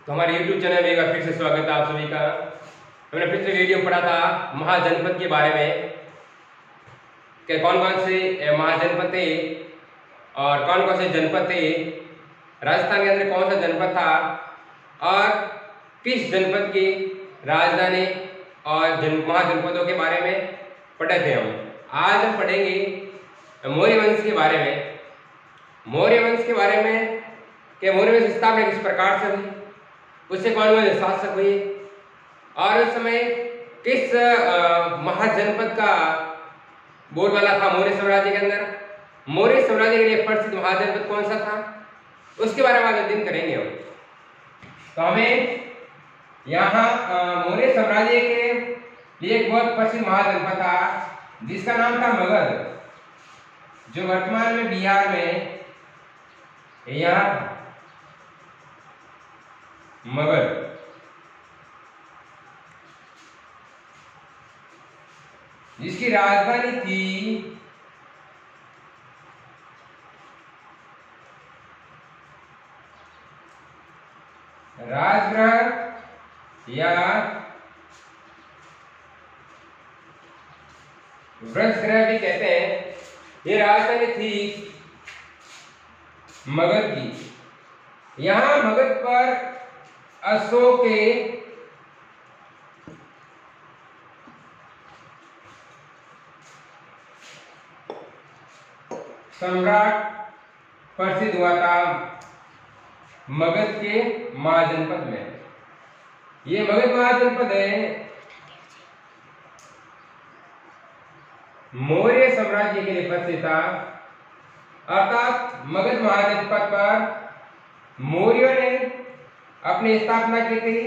तो हमारे YouTube channel में एक बार फिर से स्वागत है आप सभी का। हमने पिछले वीडियो में पढ़ा था महाजनपद के बारे में कि कौन कौन से महाजनपद थे और कौन कौन से जनपद थे, राजस्थान के अंदर कौन सा जनपद था और किस जनपद की राजधानी और महाजनपदों के बारे में पढ़े थे हम। आज हम पढ़ेंगे मौर्य वंश के बारे में। मौर्य वंश के बारे में कि मौर्य वंश स्थापना किस प्रकार से हुई, उससे कौन कौन शासक हुए और उस समय किस महाजनपद का बोलबाला था मौर्य साम्राज्य के अंदर। मौर्य साम्राज्य के लिए प्रसिद्ध महाजनपद कौन सा था, उसके बारे में आज अध्ययन करेंगे हम। तो हमें यहाँ मौर्य साम्राज्य के लिए एक बहुत प्रसिद्ध महाजनपद था जिसका नाम था मगध, जो वर्तमान में बिहार में यहाँ मगध। जिसकी राजधानी थी राजगृह या व्रजगृह भी कहते हैं। ये राजधानी थी मगध की। यहां मगध पर अशोक के सम्राट प्रसिद्ध हुआ था मगध के महाजनपद में। ये मगध महाजनपद है मौर्य साम्राज्य के लिए प्रसिद्ध था। अर्थात मगध महाजनपद पर मौर्यों ने अपनी स्थापना की थी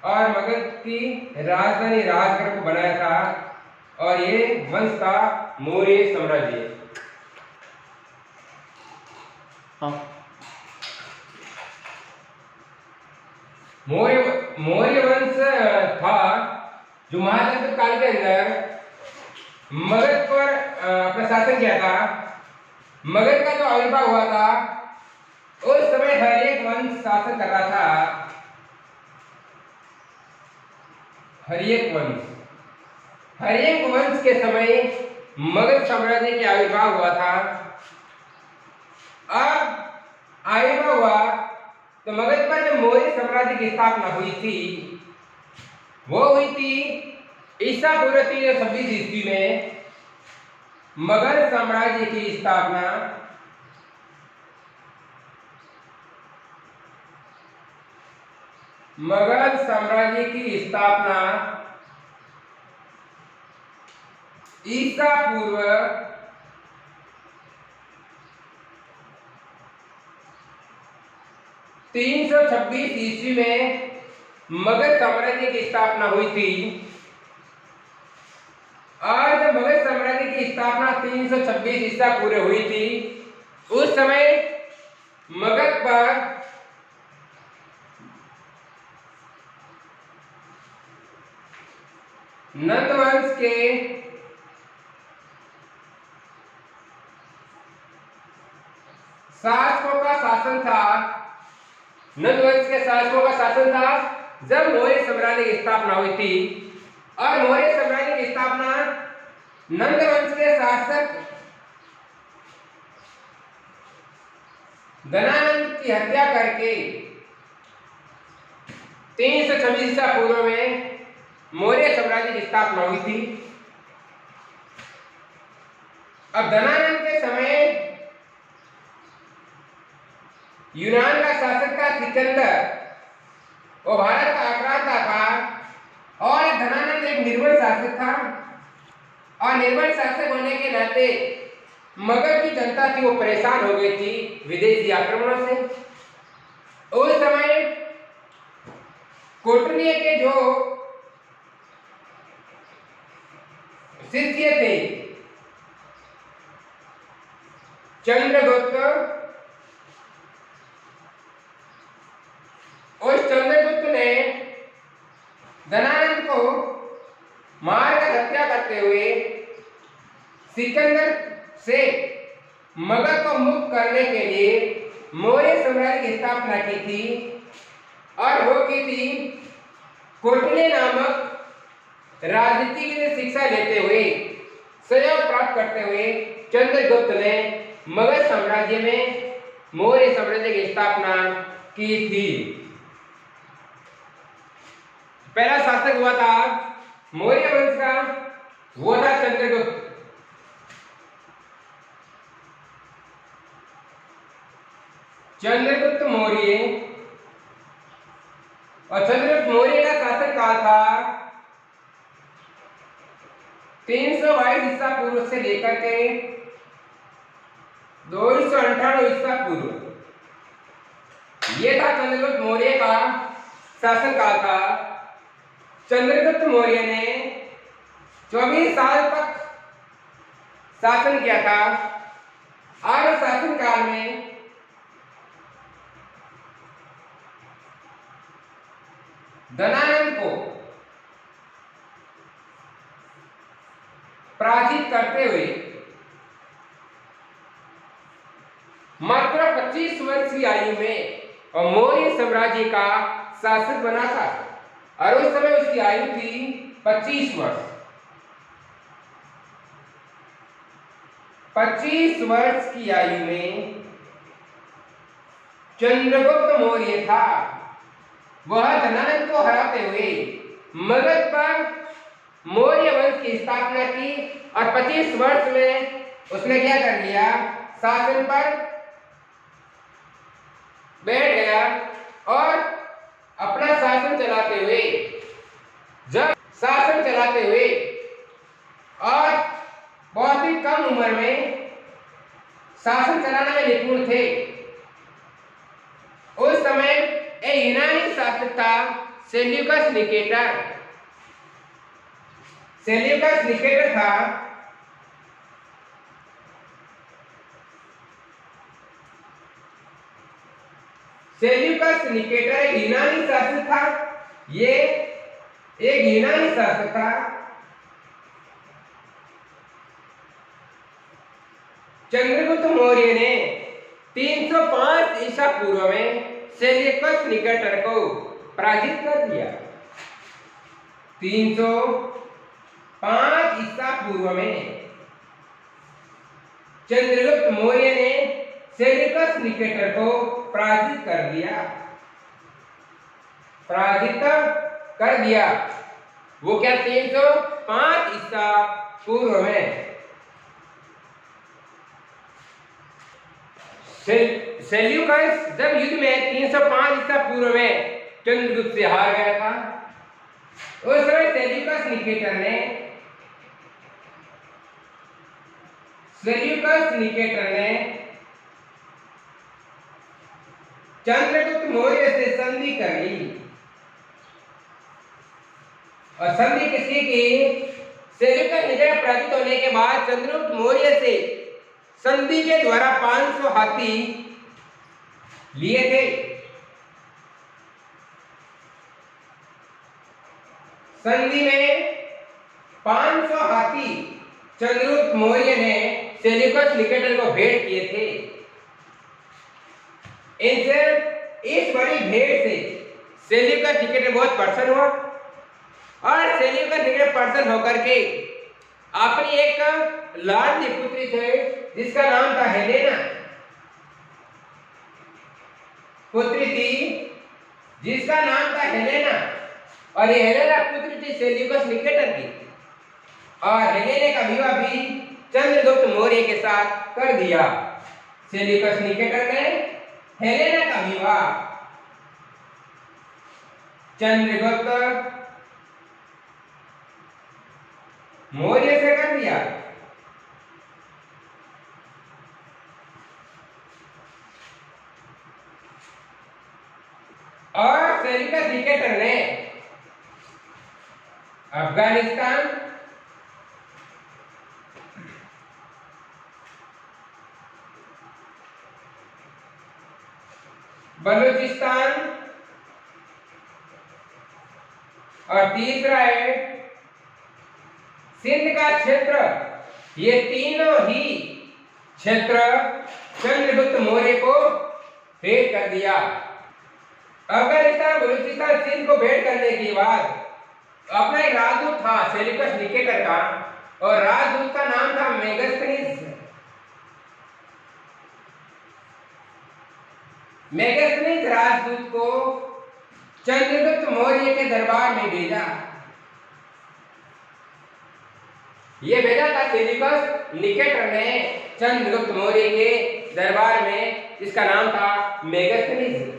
और मगध की राजधानी राजगढ़ को बनाया था और ये वंश था मौर्य साम्राज्य। मौर्य वंश था जो महाजनपद काल के अंदर मगध पर अपना शासन किया था। मगध का जो आविर्भाव हुआ था उस समय हर एक वंश शासन कर रहा था। हर एक वंश के समय मगध साम्राज्य के आविर्भाव हुआ था। अब आविर्भाव हुआ तो मगध पर जो मौर्य साम्राज्य की स्थापना हुई थी वो हुई थी ईसा पूर्व 326 ईस्वी में। मगध साम्राज्य की स्थापना ईसा पूर्व 326 ईस्वी में मगध साम्राज्य की स्थापना हुई थी। और जब मगध साम्राज्य की स्थापना 326 ईसा पूर्व हुई थी उस समय मगध पर नंद वंश के शासकों का शासन था। नंद वंश के शासकों का शासन था जब मौर्य साम्राज्य की स्थापना हुई थी। और मौर्य साम्राज्य की स्थापना नंद वंश के शासक धनानंद की हत्या करके 326 ईसा पूर्व में मौर्य साम्राज्य की स्थापना हुई थी। अब धनानंद के समय यूनान का शासक था सिकंदर, वो भारत का आक्रांता था और धनानंद एक निर्बल शासक था। और निर्बल शासक होने के नाते मगध की जनता थी वो परेशान हो गई थी विदेशी आक्रमणों से। उस समय कौटिल्य के जो शिष्य थे चंद्रगुप्त, उस चंद्रगुप्त ने धनानंद को मारकर हत्या करते हुए सिकंदर से मगध को मुक्त करने के लिए मौर्य साम्राज्य की स्थापना की थी। और वो की थी कौटिल्य नामक राजनीति की शिक्षा लेते हुए, सहयोग प्राप्त करते हुए चंद्रगुप्त ने मगध साम्राज्य में मौर्य साम्राज्य की स्थापना की थी। पहला शासक हुआ था मौर्य वंश का, वो था चंद्रगुप्त। चंद्रगुप्त मौर्य, और चंद्रगुप्त मौर्य का शासन काल था 322 ईसा पूर्व से लेकर के 298 ईसा पूर्व। ये था चंद्रगुप्त मौर्य का शासन काल था। चंद्रगुप्त मौर्य ने 24 साल तक शासन किया था और शासन काल में धनानंद को पराजित करते हुए मात्र 25 वर्ष की आयु में और मौर्य साम्राज्य का शासक बना था, और उस समय उसकी आयु थी 25 वर्ष। 25 वर्ष की आयु में चंद्रगुप्त मौर्य था। वह धनानंद को हराते हुए मगध पर मौर्य वंश की स्थापना की, और 25 वर्ष में उसने क्या कर लिया, शासन पर बैठ गया और अपना शासन चलाते हुए, जब शासन चलाते हुए और बहुत ही कम उम्र में शासन चलाने में निपुण थे। उस समय एक यूनानी शासक था सेल्यूकस निकेटर। सेल्यूकस निकेटर था सेल्यूकस निकेटर एक यूनानी शासक था। ये एक यूनानी शासक था। चंद्रगुप्त मौर्य ने 305 ईसा पूर्व में सेल्यूकस निकेटर को पराजित कर दिया। 305 ईसा पूर्व में चंद्रगुप्त मौर्य ने सेल्यूकस निकेटर को पराजित कर दिया। वो क्या, 305 ईसा पूर्व में। सेल्यूकस जब युद्ध में 305 ईसा पूर्व में चंद्रगुप्त से हार गया था, उस समय सेल्यूकस निकेटर ने चंद्रगुप्त मौर्य से संधि करी। और संधि किसी की, सेल्यूकस निकेटर पराजित होने के बाद चंद्रगुप्त मौर्य से संधि के द्वारा 500 हाथी लिए थे। संधि में 500 हाथी चंद्रगुप्त मौर्य ने सेल्यूकस निकेटर को भेंट किए थे। इनसे इस बड़ी भेंट से सेल्यूकस निकेटर बहुत प्रसन्न हुआ, और सेल्यूकस निकेटर प्रसन्न होकर के अपनी एक लाडली पुत्री थे जिसका नाम था हेलेना, पुत्री थी जिसका नाम था हेलेना, और ये हेलेना पुत्री थी सेल्यूकस निकेटर की। और हेलेना का विवाह भी चंद्रगुप्त मौर्य के साथ कर दिया। सेल्यूकस निकेटर ने हेलेना का विवाह चंद्रगुप्त मौर्य से कर दिया। और सेल्यूकस निकेटर ने अफगानिस्तान, बलूचिस्तान और तीसरा है सिंध का क्षेत्र, ये तीनों ही क्षेत्र चंद्रगुप्त मौर्य को भेंट कर दिया। अफगानिस्तान बलूचिस्तान सिंध को भेंट करने के बाद अपना एक राजदूत था सेल्यूकस निकेटर का, और राजदूत का नाम था मेगास्थनीज। मेगास्थनीज राजदूत को चंद्रगुप्त मौर्य के दरबार में भेजा। यह भेजा था सेल्यूकस निकेटर ने चंद्रगुप्त मौर्य के दरबार में, जिसका नाम था मेगास्थनीज।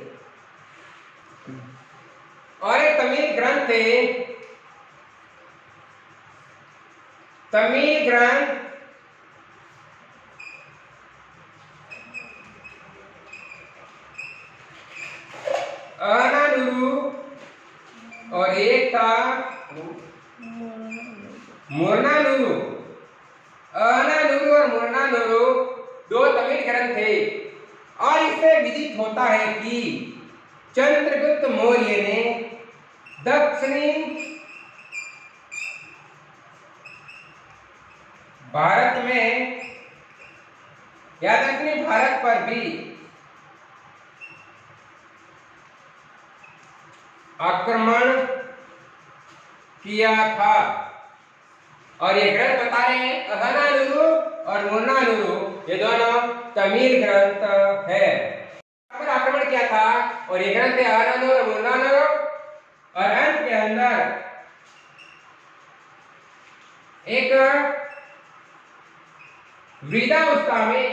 और एक तमिल ग्रंथ थे, तमिल ग्रंथ अहनानुरु, और एक था मुर्नानुरु। अहनानुरु और मुर्नानुरु दो तमिल ग्रंथ थे, और इससे विदित होता है कि चंद्रगुप्त मौर्य ने दक्षिणी भारत में या दक्षिणी भारत पर भी आक्रमण किया था। और ये ग्रंथ बता रहे हैं अहनानुरु और मुर्नानुरु, ये दोनों तमिल ग्रंथ है। पर आक्रमण किया था, और ये ग्रंथ है अहनानुरु और मुर्नानुरु। और अंत के अंदर एक वृद्धावस्था में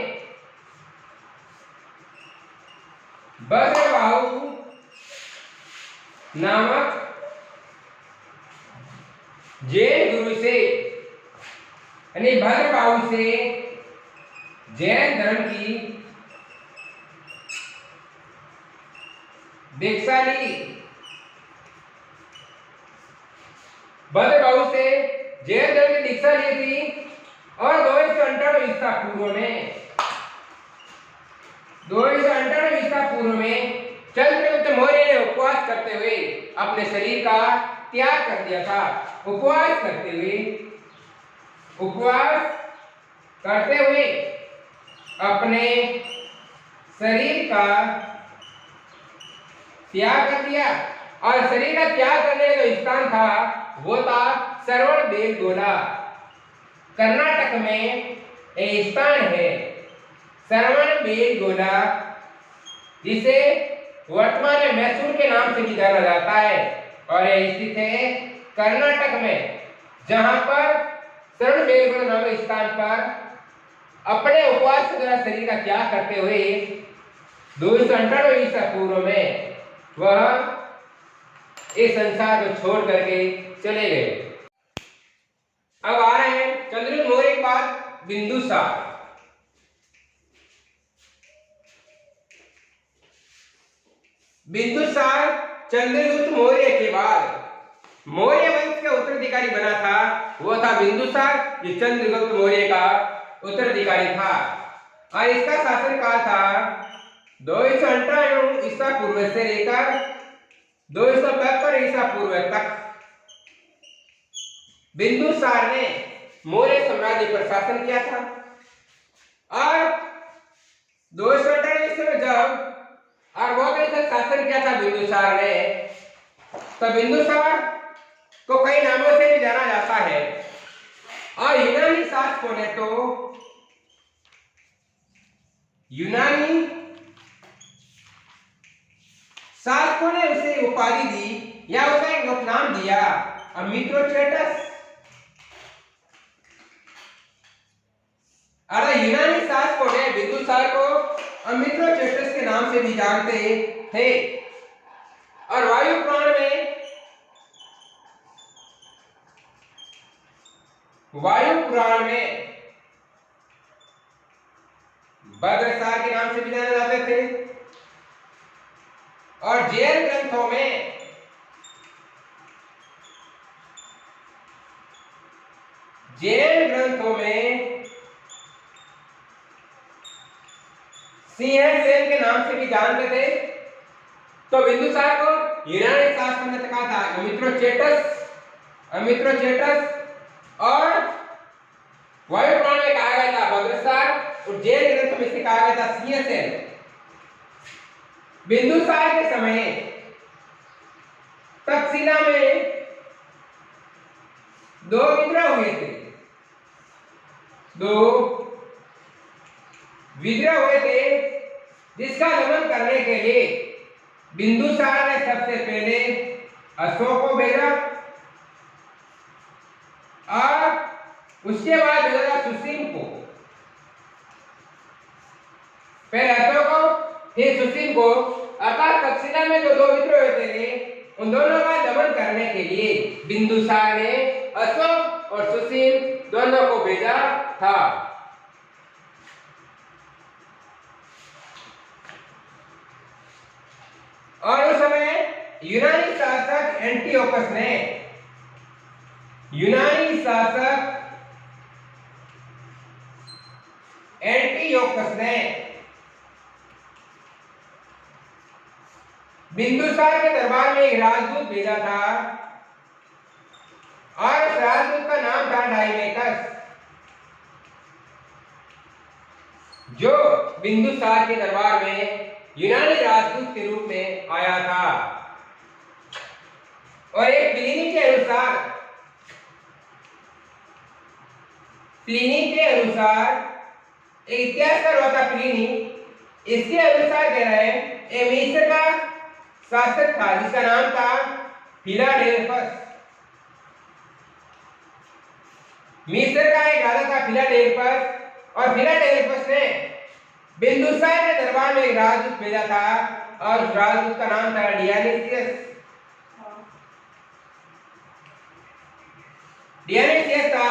भद्रबाहु नामक जैन गुरु से, यानी भद्रबाहु से जैन धर्म की दीक्षा ली। भद्रबाहु से जैन धर्म की दीक्षा ली थी, और 298 ईसा पूर्व में 298 ईसा पूर्व में चंद्रगुप्त मौर्य ने उपवास करते हुए अपने शरीर का त्याग कर दिया था। उपवास करते हुए अपने शरीर का त्याग कर दिया। और शरीर का त्याग करने का जो स्थान था वो था श्रवणबेलगोला। कर्नाटक में एक स्थान है श्रवणबेलगोला, जिसे वर्तमान में मैसूर के नाम से भी जाना जाता है, और यह स्थित है कर्नाटक में, जहां पर श्रवणबेलगोला नामक स्थान पर अपने उपवास के द्वारा शरीर का त्याग करते हुए 298 ईसा पूर्व में वह इस संसार को छोड़ करके चले गए। अब आ रहे हैं चंद्रगुप्त मौर्य के बाद बिंदुसार। बिंदुसार चंद्रगुप्त मौर्य के बाद मौर्य वंश का उत्तराधिकारी बना था, वो था बिंदुसार, जो चंद्रगुप्त मौर्य का उत्तराधिकारी था। और इसका शासनकाल था 298 ईसा पूर्व से लेकर 272 ईसा पूर्व तक। बिंदुसार ने मौर्य साम्राज्य पर शासन किया था, और 298 ईस्वी में जब अरबों से शासन किया था बिंदुसार ने, तो बिंदुसार को कई नामों से भी जाना जाता है। और यूनानी शासकों ने तो उसे उपाधि दी, या उसका एक उपनाम दिया, मित्रोचेटस। अरे यूनानी शासकों ने बिंदुसार को मित्रोचेटस के नाम से भी जानते थे। और वायु पुराण में भद्रसार के नाम से भी जाने जाते थे। और जैन ग्रंथों में सिंहसेन के नाम से भी जानते थे। तो बिंदुसार को यूनानी शासकों ने कहा था मित्रोचेटस, और वायु पुराण में कहा गया था भद्रसार, और जैन ग्रंथ में से कहा गया था सिंहसेन। बिंदुसार के समय तक्षशिला में दो विद्रोह हुए थे, दो विद्रोह हुए थे, जिसका दमन करने के लिए बिंदुसार ने सबसे पहले अशोक को भेजा और उसके बाद भेजा था सुसीम को। पहले अशोक को फिर सुसीम को, अर्थात तक्षशिला में जो दो विद्रोह हुए थे उन दोनों का दमन करने के लिए बिंदुसार ने अशोक और सुसीम दोनों को भेजा था। और उस समय यूनानी शासक एंटियोकस ने बिंदुसार के दरबार में एक राजदूत भेजा था और उस राजदूत का नाम था डायमेकस, जो बिंदुसार के दरबार में यूनानी राजदूत के रूप में आया था। और एक प्लिनी के अनुसार एक इतिहासकार होता प्लिनी, इसके अनुसार कह रहे हैं एक मिस्र का शासक था जिसका नाम था फिलाडेल्फस। मिस्र का एक राजा था फिलाडेल्फस, और फिलाडेल्फस ने बिंदुसार के दरबार में एक राजदूत भेजा था और उस राजदूत का नाम था डियोनिसियस था,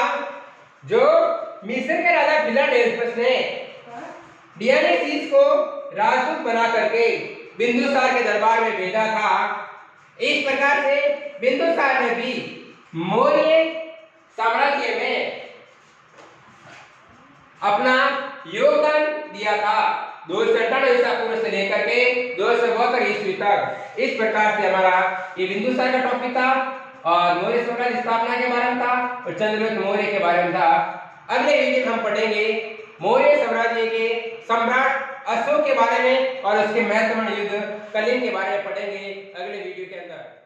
जो मिस्र के राजा फिलाडेल्फस ने डियोनिसियस को राजदूत बना करके बिंदुसार के दरबार में भेजा था। इस प्रकार से बिंदुसार ने भी मौर्य साम्राज्य में अपना योगदान दिया था 298 ईसा पूर्व से लेकर के 272 ईस्वी तक। इस प्रकार से हमारा ये बिंदुसार का टॉपिक था और मौर्य साम्राज्य की स्थापना के बारे में था और चंद्रगुप्त मौर्य के बारे में था। अगले वीडियो में हम पढ़ेंगे मौर्य साम्राज्य के सम्राट अशोक के बारे में और उसके महत्वपूर्ण युद्ध कलिंग के बारे में पढ़ेंगे अगले वीडियो के अंदर।